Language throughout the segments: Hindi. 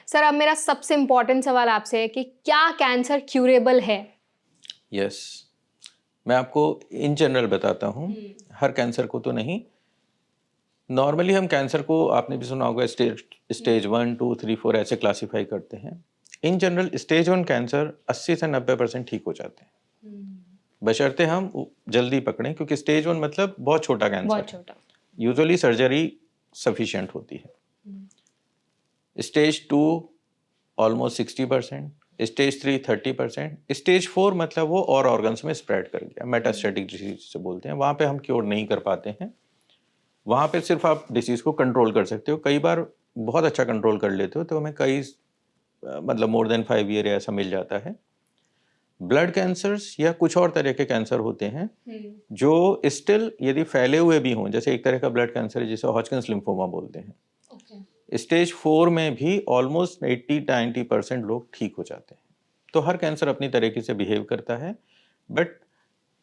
सर अब मेरा सबसे इम्पोर्टेंट सवाल आपसे है कि क्या कैंसर क्यूरेबल है? यस, मैं आपको इन जनरल बताता हूँ, हर कैंसर को तो नहीं। नॉर्मली हम कैंसर को, आपने भी सुना होगा, स्टेज 1, 2, 3, 4 ऐसे क्लासीफाई करते हैं। इन जनरल स्टेज 1 कैंसर 80 से 90% ठीक हो जाते हैं, बशर्ते हम जल्दी पकड़ें, क्योंकि स्टेज 1 मतलब बहुत छोटा कैंसर बहुत है। छोटा। यूजुअली सर्जरी सफिशिएंट होती है। स्टेज 2 ऑलमोस्ट 60%, स्टेज 3 30%, स्टेज 4 मतलब वो और ऑर्गन्स में स्प्रेड कर गया, मेटास्टेटिक डिसीज से बोलते हैं। वहाँ पे हम क्योर नहीं कर पाते हैं, वहाँ पे सिर्फ आप डिसीज को कंट्रोल कर सकते हो। कई बार बहुत अच्छा कंट्रोल कर लेते हो तो हमें कई मतलब मोर देन 5 ईयर ऐसा मिल जाता है। ब्लड कैंसर्स या कुछ और तरह के कैंसर होते हैं जो स्टिल यदि फैले हुए भी हों, जैसे एक तरह का ब्लड कैंसर है जिसे हॉजकिंस लिम्फोमा बोलते हैं, स्टेज 4 में भी ऑलमोस्ट 80-90% लोग ठीक हो जाते हैं। तो हर कैंसर अपनी तरीके से बिहेव करता है, बट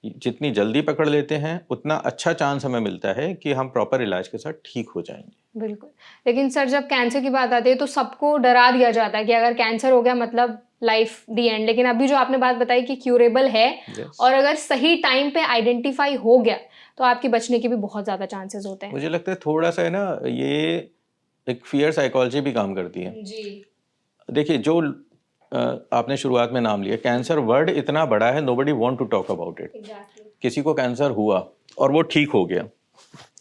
जितनी जल्दी पकड़ लेते हैं उतना अच्छा चांस हमें मिलता है कि हम प्रॉपर इलाज के साथ ठीक हो जाएंगे। बिल्कुल। लेकिन सर जब कैंसर की बात आती है तो सबको डरा दिया जाता है कि अगर कैंसर हो गया मतलब लाइफ दी एंड। लेकिन अभी जो आपने बात बताई कि क्यूरेबल है Yes. और अगर सही टाइम पे आइडेंटिफाई हो गया तो आपके बचने के भी बहुत ज़्यादा चांसेस होते हैं। मुझे लगता है थोड़ा सा है ना, ये एक फियर साइकोलॉजी भी काम करती है। जी। देखिए, जो आपने शुरुआत में नाम लिया, कैंसर वर्ड इतना बड़ा है, nobody want to talk about it. किसी को कैंसर हुआ और वो ठीक हो गया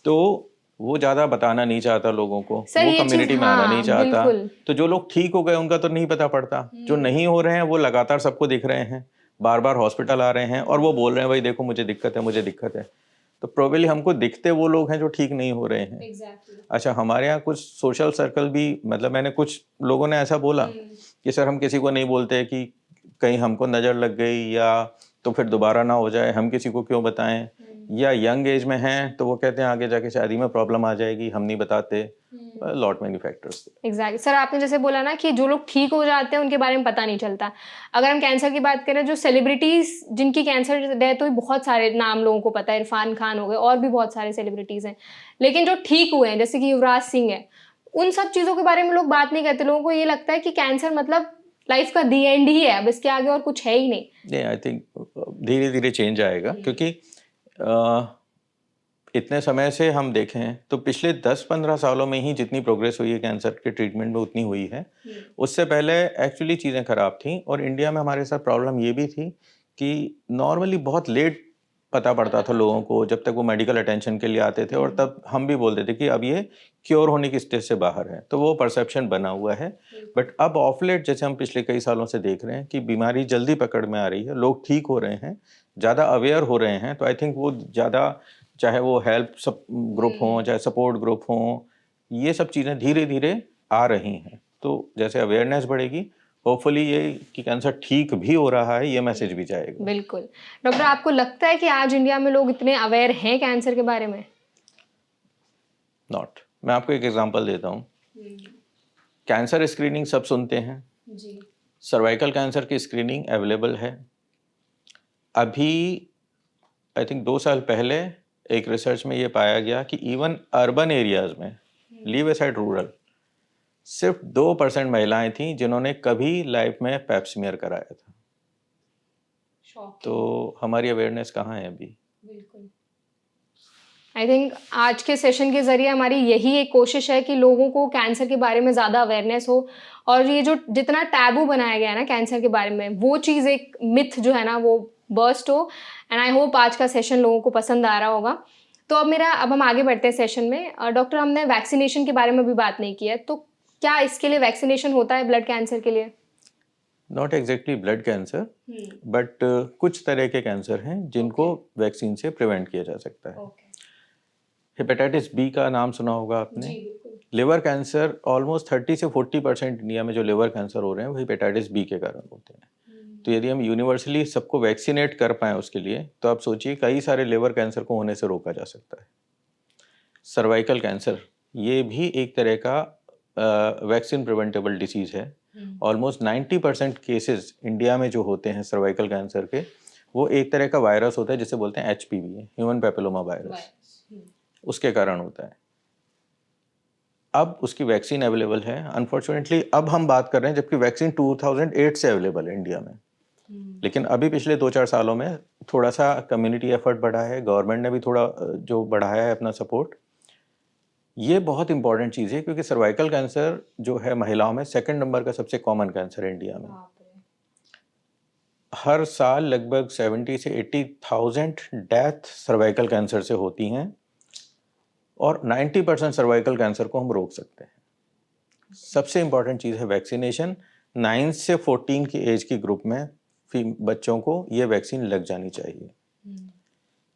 तो वो ज़्यादा बताना नहीं चाहता लोगों को, सर वो ये कम्युनिटी चीज़ में आना नहीं हाँ चाहता। बिल्कुल। तो जो लोग ठीक हो गए उनका तो नहीं पता पड़ता, जो नहीं हो रहे हैं वो लगातार सबको दिख रहे हैं, बार बार हॉस्पिटल आ रहे हैं और वो बोल रहे हैं भाई देखो मुझे दिक्कत है, मुझे दिक्कत है। तो प्रोबेबली हमको दिखते वो लोग हैं जो ठीक नहीं हो रहे हैं। अच्छा, हमारे यहाँ कुछ सोशल सर्कल भी, मतलब मैंने कुछ लोगों ने ऐसा बोला कि सर हम किसी को नहीं बोलते कि कहीं हमको नज़र लग गई या तो फिर दोबारा ना हो जाए, हम किसी को क्यों बताएं, या यंग एज में हैं तो वो कहते हैं आगे जाके शादी में प्रॉब्लम आ जाएगी, हम नहीं बताते। Lot many factors. Exactly sir आपने जैसे बोला ना कि जो लोग ठीक हो जाते हैं उनके बारे में पता नहीं चलता। अगर हम कैंसर की बात करें, जो सेलिब्रिटीज जिनकी कैंसर डेथ हुई, बहुत सारे नाम लोगों को पता है, इरफान खान हो गए और भी बहुत सारे सेलिब्रिटीज हैं। लेकिन जो ठीक हुए हैं जैसे कि युवराज सिंह है, उन सब चीज़ों के बारे में लोग बात नहीं करते। लोगों को ये लगता है कि कैंसर मतलब लाइफ का दी एंड ही है, अब इसके आगे और कुछ है ही नहीं। आई थिंक धीरे धीरे चेंज आएगा, क्योंकि इतने समय से हम देखें तो पिछले 10-15 सालों में ही जितनी प्रोग्रेस हुई है कैंसर के ट्रीटमेंट में उतनी हुई है। उससे पहले एक्चुअली चीज़ें ख़राब थी और इंडिया में हमारे साथ प्रॉब्लम ये भी थी कि नॉर्मली बहुत लेट पता पड़ता था लोगों को, जब तक वो मेडिकल अटेंशन के लिए आते थे, और तब हम भी बोलते थे कि अब ये क्योर होने की स्टेज से बाहर है, तो वो परसेप्शन बना हुआ है। बट अब ऑफ लेट जैसे हम पिछले कई सालों से देख रहे हैं कि बीमारी जल्दी पकड़ में आ रही है, लोग ठीक हो रहे हैं, ज़्यादा अवेयर हो रहे हैं। तो आई थिंक वो ज़्यादा, चाहे वो हेल्प सब ग्रुप हों, चाहे सपोर्ट ग्रुप हों, ये सब चीज़ें धीरे धीरे आ रही हैं। तो जैसे अवेयरनेस बढ़ेगी, होपफुली ये कि कैंसर ठीक भी हो रहा है, ये मैसेज भी जाएगा। बिल्कुल। डॉक्टर आपको लगता है कि आज इंडिया में लोग इतने अवेयर हैं कैंसर के बारे में? नॉट। मैं आपको एक एग्जांपल देता हूँ। कैंसर स्क्रीनिंग सब सुनते हैं जी। सर्वाइकल कैंसर की स्क्रीनिंग अवेलेबल है। अभी आई थिंक 2 साल पहले एक रिसर्च में ये पाया गया कि इवन अर्बन एरियाज में, लीव असाइड रूरल, सिर्फ 2% महिलाएं थीं जिन्होंने कभी लाइफ में पैप्समियर कराया था। तो हमारी अवेयरनेस कहाँ है अभी? बिल्कुल। आई थिंक आज के सेशन के ज़रिए हमारी यही एक कोशिश है कि लोगों को कैंसर के बारे में ज़्यादा अवेयरनेस हो, और ये जो जितना टैबू बनाया गया है ना कैंसर के बारे में, वो चीज़ एक मिथ जो है ना वो बर्स्ट हो। एंड आई होप आज का सेशन लोगों को पसंद आ रहा होगा। तो अब हम आगे बढ़ते हैं सेशन में। डॉक्टर हमने वैक्सीनेशन के बारे में भी बात नहीं की है, तो क्या इसके लिए वैक्सीनेशन होता है ब्लड कैंसर के लिए? Not exactly blood cancer, but कुछ तरह के कैंसर हैं जिनको वैक्सीन से प्रिवेंट किया जा सकता है। हेपेटाइटिस बी का नाम सुना होगा आपने। लिवर कैंसर ऑलमोस्ट 30 से 40% इंडिया में जो लिवर कैंसर हो रहे हैं वो हेपेटाइटिस बी के कारण होते हैं। तो यदि हम यूनिवर्सली सबको वैक्सीनेट कर पाएँ उसके लिए, तो आप सोचिए कई सारे लिवर कैंसर को होने से रोका जा सकता है। सर्वाइकल कैंसर, ये भी एक तरह का वैक्सीन प्रिवेंटेबल डिसीज़ है। ऑलमोस्ट 90% केसेस इंडिया में जो होते हैं सर्वाइकल कैंसर के, वो एक तरह का वायरस होता है जिसे बोलते हैं HPV, ह्यूमन पैपिलोमा वायरस, उसके कारण होता है। अब उसकी वैक्सीन अवेलेबल है। अनफॉर्चुनेटली अब हम बात कर रहे हैं जबकि वैक्सीन 2008 से अवेलेबल है इंडिया में। लेकिन अभी पिछले 2-4 सालों में थोड़ा सा कम्युनिटी एफर्ट बढ़ा है, गवर्नमेंट ने भी थोड़ा जो बढ़ाया है अपना सपोर्ट। ये बहुत इंपॉर्टेंट चीज़ है क्योंकि सर्वाइकल कैंसर जो है महिलाओं में 2nd नंबर का सबसे कॉमन कैंसर है इंडिया में। हर साल लगभग 70 से 80,000 डेथ सर्वाइकल कैंसर से होती हैं और 90% सर्वाइकल कैंसर को हम रोक सकते हैं। सबसे इम्पॉर्टेंट चीज़ है वैक्सीनेशन। 9 से 14 की एज की ग्रुप में बच्चों को ये वैक्सीन लग जानी चाहिए।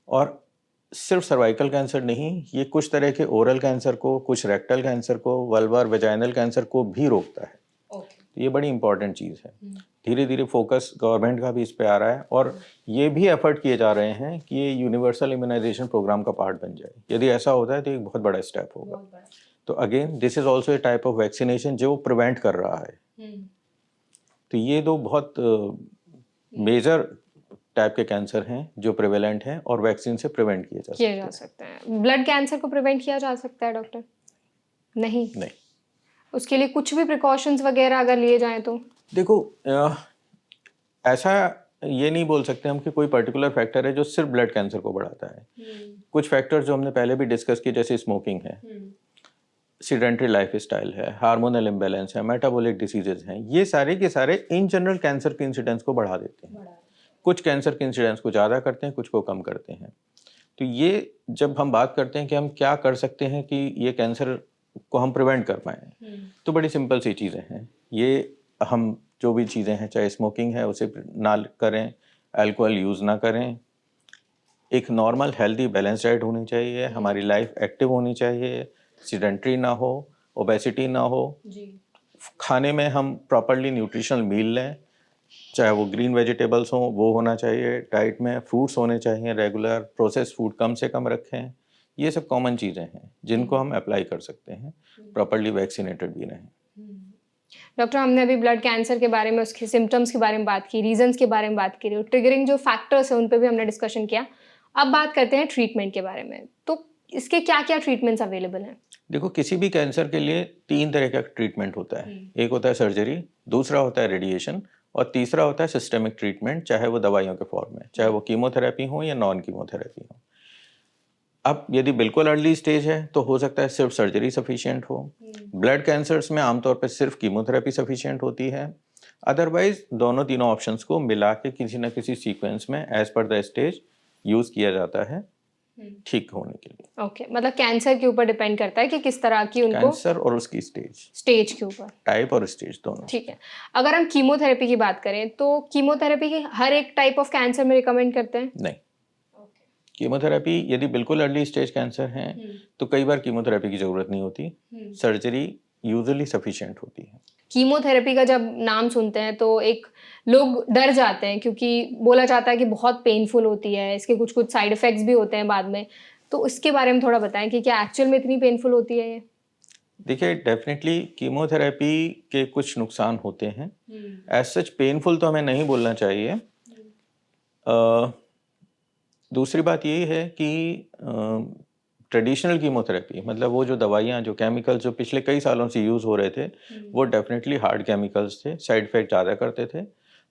और सिर्फ सर्वाइकल कैंसर नहीं, ये कुछ तरह के ओरल कैंसर को, कुछ रेक्टल कैंसर को, वल्वर वेजाइनल कैंसर को भी रोकता है। तो ये बड़ी इंपॉर्टेंट चीज़ है। धीरे धीरे फोकस गवर्नमेंट का भी इस पे आ रहा है और ये भी एफर्ट किए जा रहे हैं कि ये यूनिवर्सल इम्यूनाइजेशन प्रोग्राम का पार्ट बन जाए। यदि ऐसा होता है तो एक बहुत बड़ा स्टेप होगा। तो again this is also a type of vaccination जो प्रिवेंट कर रहा है। तो ये दो बहुत मेजर टाइप के कैंसर हैं जो प्रिवेलेंट हैं और वैक्सीन से प्रिवेंट किए जा सकते हैं। ब्लड कैंसर को प्रिवेंट किया जा सकता है डॉक्टर? नहीं। उसके लिए कुछ भी प्रिकॉशंस वगैरह अगर लिए जाएं तो? देखो ऐसा ये नहीं बोल सकते हम कि कोई पर्टिकुलर फैक्टर है जो सिर्फ ब्लड कैंसर को बढ़ाता है। कुछ फैक्टर्स जो हमने पहले भी डिस्कस किए जैसे स्मोकिंग है, सीडेंटरी लाइफस्टाइल है, हार्मोनल इम्बैलेंस है, मेटाबॉलिक डिसीजेज हैं, ये सारे के सारे इन जनरल कैंसर के इंसिडेंस को बढ़ा देते हैं। कुछ कैंसर के इंसिडेंस को ज़्यादा करते हैं, कुछ को कम करते हैं। तो ये जब हम बात करते हैं कि हम क्या कर सकते हैं कि ये कैंसर को हम प्रिवेंट कर पाएँ, तो बड़ी सिंपल सी चीज़ें हैं। ये हम जो भी चीज़ें हैं, चाहे स्मोकिंग है उसे ना करें, अल्कोहल यूज़ ना करें, एक नॉर्मल हेल्दी बैलेंस डाइट होनी चाहिए, हमारी लाइफ एक्टिव होनी चाहिए, सीडेंटरी ना हो, ओबेसिटी ना हो, खाने में हम प्रॉपरली न्यूट्रिशनल मील लें, चाहे वो ग्रीन वेजिटेबल्स हों वो होना चाहिए, डाइट में फ्रूट्स होने चाहिए रेगुलर, प्रोसेस फूड कम से कम रखें। ये सब कॉमन चीज़ें हैं जिनको हम अप्लाई कर सकते हैं, प्रॉपरली वैक्सीनेटेड भी रहें। डॉक्टर, हमने अभी ब्लड कैंसर के बारे में, उसके सिम्टम्स के बारे में बात की, रीजंस के बारे में बात की, ट्रिगरिंग जो फैक्टर्स हैं उन पे भी हमने डिस्कशन किया। अब बात करते हैं ट्रीटमेंट के बारे में। तो इसके क्या क्या ट्रीटमेंट्स अवेलेबल हैं? देखो, किसी भी कैंसर के लिए 3 तरह का ट्रीटमेंट होता है। एक होता है सर्जरी, दूसरा होता है रेडिएशन और तीसरा होता है सिस्टेमिक ट्रीटमेंट, चाहे वो दवाइयों के फॉर्म में, चाहे वो कीमोथेरेपी हो या नॉन कीमोथेरेपी हो। अब यदि बिल्कुल अर्ली स्टेज है तो हो सकता है सिर्फ सर्जरी सफिशिएंट हो। ब्लड कैंसर्स में आमतौर पर सिर्फ कीमोथेरेपी सफिशिएंट होती है। अदरवाइज दोनों तीनों ऑप्शंस को मिला के किसी न किसी सीक्वेंस में as per the stage use किया जाता है ठीक होने के लिए। ओके, मतलब कैंसर के ऊपर डिपेंड करता है कि किस तरह की उनको, कैंसर और उसकी स्टेज के ऊपर, टाइप और स्टेज दोनों। ठीक है। अगर हम कीमोथेरेपी की बात करें तो कीमोथेरेपी की हर एक टाइप ऑफ कैंसर में रिकमेंड करते हैं? नहीं। कीमोथेरेपी यदि बिल्कुल अर्ली स्टेज कैंसर है तो कई बार कीमोथेरेपी की जरूरत नहीं होती, सर्जरी यूजुअली सफिशिएंट होती है। कीमोथेरेपी का जब नाम सुनते हैं तो एक लोग डर जाते हैं क्योंकि बोला जाता है कि बहुत पेनफुल होती है, इसके कुछ कुछ साइड इफेक्ट्स भी होते हैं बाद में। तो इसके बारे में थोड़ा बताएं कि क्या एक्चुअल में इतनी पेनफुल होती है ये? देखिए, डेफिनेटली कीमोथेरेपी के कुछ नुकसान होते हैं। एज सच पेनफुल तो हमें नहीं बोलना चाहिए। दूसरी बात ये है कि ट्रेडिशनल कीमोथेरेपी, मतलब वो जो दवाइयाँ, जो केमिकल्स जो पिछले कई सालों से यूज़ हो रहे थे, वो डेफिनेटली हार्ड केमिकल्स थे, साइड इफेक्ट ज़्यादा करते थे।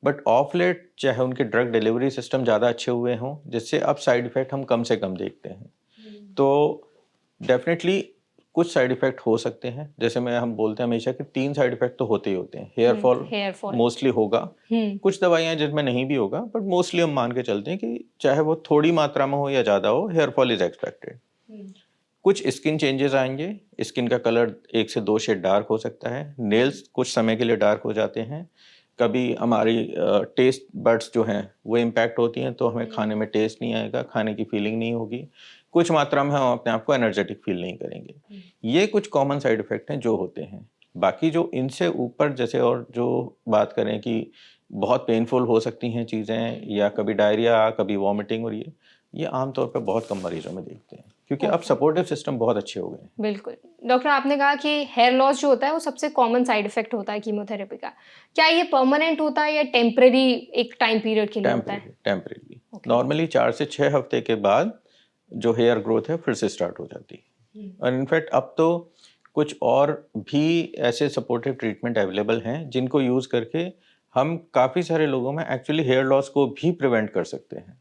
बट ऑफ लेट चाहे उनके ड्रग डिलीवरी सिस्टम ज़्यादा अच्छे हुए हों, जिससे अब साइड इफेक्ट हम कम से कम देखते हैं। तो डेफिनेटली कुछ साइड इफेक्ट हो सकते हैं, जैसे हम बोलते हैं हमेशा कि 3 साइड इफेक्ट तो होते ही होते हैं। हेयर फॉल मोस्टली होगा, कुछ दवाइयाँ जिनमें नहीं भी होगा, बट मोस्टली हम मान के चलते हैं कि चाहे वो थोड़ी मात्रा में हो या ज़्यादा हो, हेयर फॉल इज एक्सपेक्टेड। कुछ स्किन चेंजेस आएंगे, स्किन का कलर 1 से 2 शेड डार्क हो सकता है, नेल्स कुछ समय के लिए डार्क हो जाते हैं, कभी हमारी टेस्ट बड्स जो हैं वो इम्पैक्ट होती हैं, तो हमें खाने में टेस्ट नहीं आएगा, खाने की फीलिंग नहीं होगी, कुछ मात्रा में हम अपने आप को एनर्जेटिक फील नहीं करेंगे। ये कुछ कॉमन साइड इफेक्ट हैं जो होते हैं। बाकी जो इनसे ऊपर जैसे और जो बात करें कि बहुत पेनफुल हो सकती हैं चीज़ें, या कभी डायरिया, कभी वॉमिटिंग, और ये आमतौर पर बहुत कम मरीजों में देखते हैं क्योंकि अब सपोर्टिव सिस्टम बहुत अच्छे हो गए हैं। बिल्कुल। डॉक्टर, आपने कहा कि हेयर लॉस जो होता है वो सबसे कॉमन साइड इफेक्ट होता है कीमोथेरेपी का। क्या ये परमानेंट होता है या टेम्परेरी एक टाइम पीरियड के लिए होता है? टेम्परेरी। नॉर्मली 4 से 6 हफ्ते के बाद जो हेयर ग्रोथ है फिर से स्टार्ट हो जाती है। और इनफैक्ट अब तो कुछ और भी ऐसे सपोर्टिव ट्रीटमेंट अवेलेबल हैं जिनको यूज़ करके हम काफ़ी सारे लोगों में एक्चुअली हेयर लॉस को भी प्रिवेंट कर सकते हैं।